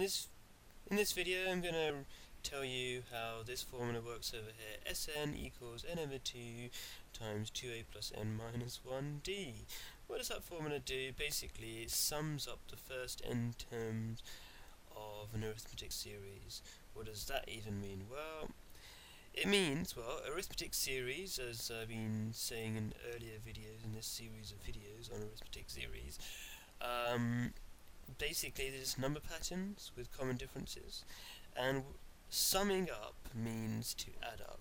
in this video I'm going to tell you how this formula works over here. Sn equals n over 2 times 2a plus n minus 1d. What does that formula do? Basically, it sums up the first n terms of an arithmetic series. What does that even mean? Well, it means, arithmetic series, as I've been saying in earlier videos in this series of videos on arithmetic series, basically there's number patterns with common differences, and summing up means to add up,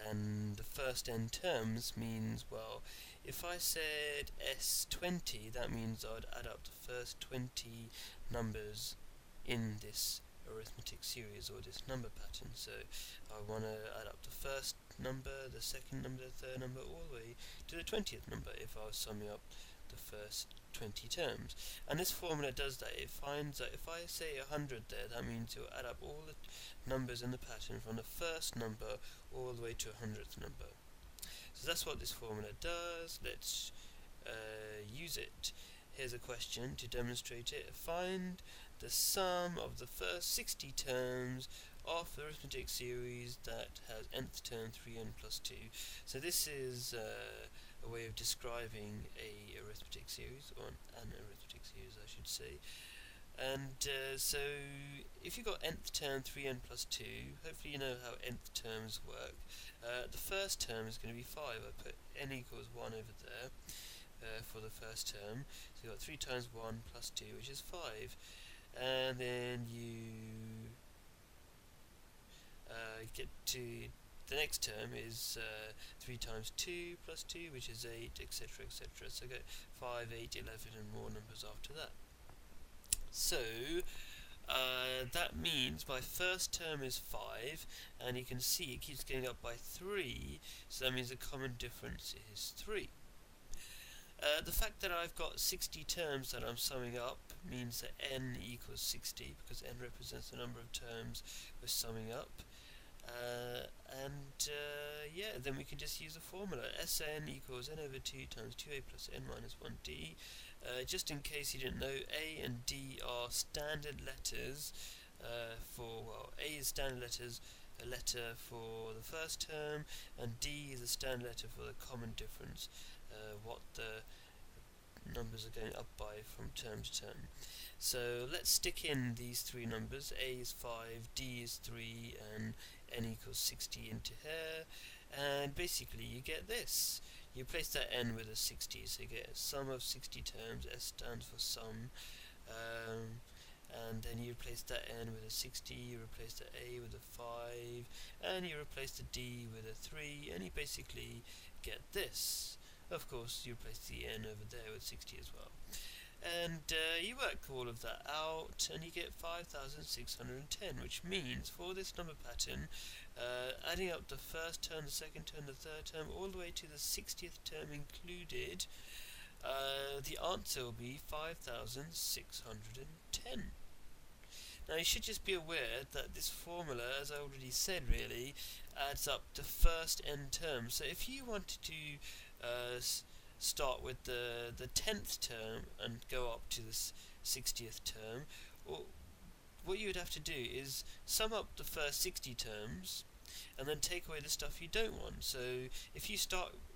and the first n terms means, well, if I said S20, that means I'd add up the first 20 numbers in this arithmetic series or this number pattern. So I want to add up the first number, the second number, the third number, all the way to the 20th number if I was summing up the first 20 terms. And this formula does that. It finds that if I say 100 there, that means you'll add up all the numbers in the pattern from the first number all the way to 100th number. So that's what this formula does. Let's use it. Here's a question to demonstrate it. Find the sum of the first 60 terms of the arithmetic series that has nth term 3n plus 2. So this is a way of describing a arithmetic series, or an arithmetic series I should say. And so if you've got nth term 3n plus 2, hopefully you know how nth terms work. The first term is going to be 5. I put n equals 1 over there for the first term. So you've got 3 times 1 plus 2, which is 5. And then you get to the next term is 3 times 2 plus 2, which is 8, etc, etc. So go 5, 8, 11 and more numbers after that. So that means my first term is 5, and you can see it keeps going up by 3, so that means the common difference is 3. The fact that I've got 60 terms that I'm summing up means that n equals 60, because n represents the number of terms we're summing up. Yeah, then we can just use the formula. Sn equals n over 2 times 2a plus n minus 1d. Just in case you didn't know, a and d are standard letters A is standard letter for the first term, and d is a standard letter for the common difference, what the numbers are going up by from term to term. So let's stick in these three numbers. A is 5, d is 3, and n equals 60 into here, and basically you get this. You replace that n with a 60, so you get a sum of 60 terms. S stands for sum, and then you replace that n with a 60, you replace the a with a 5, and you replace the d with a 3, and you basically get this. Of course, you replace the n over there with 60 as well. And you work all of that out, and you get 5,610, which means for this number pattern, adding up the first term, the second term, the third term, all the way to the 60th term included, the answer will be 5,610. Now you should just be aware that this formula, as I already said really, adds up the first n terms. So if you wanted to start with the 10th term and go up to the 60th term, what you would have to do is sum up the first 60 terms and then take away the stuff you don't want. So if you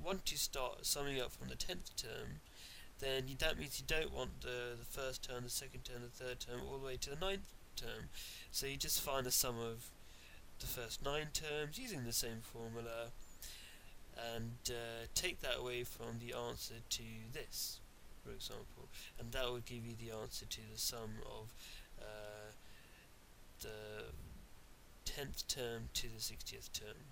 want to start summing up from the 10th term, then that means you don't want the first term, the second term, the third term, all the way to the 9th term. So you just find the sum of the first 9 terms using the same formula, and take that away from the answer to this, for example, and that will give you the answer to the sum of the 10th term to the 60th term.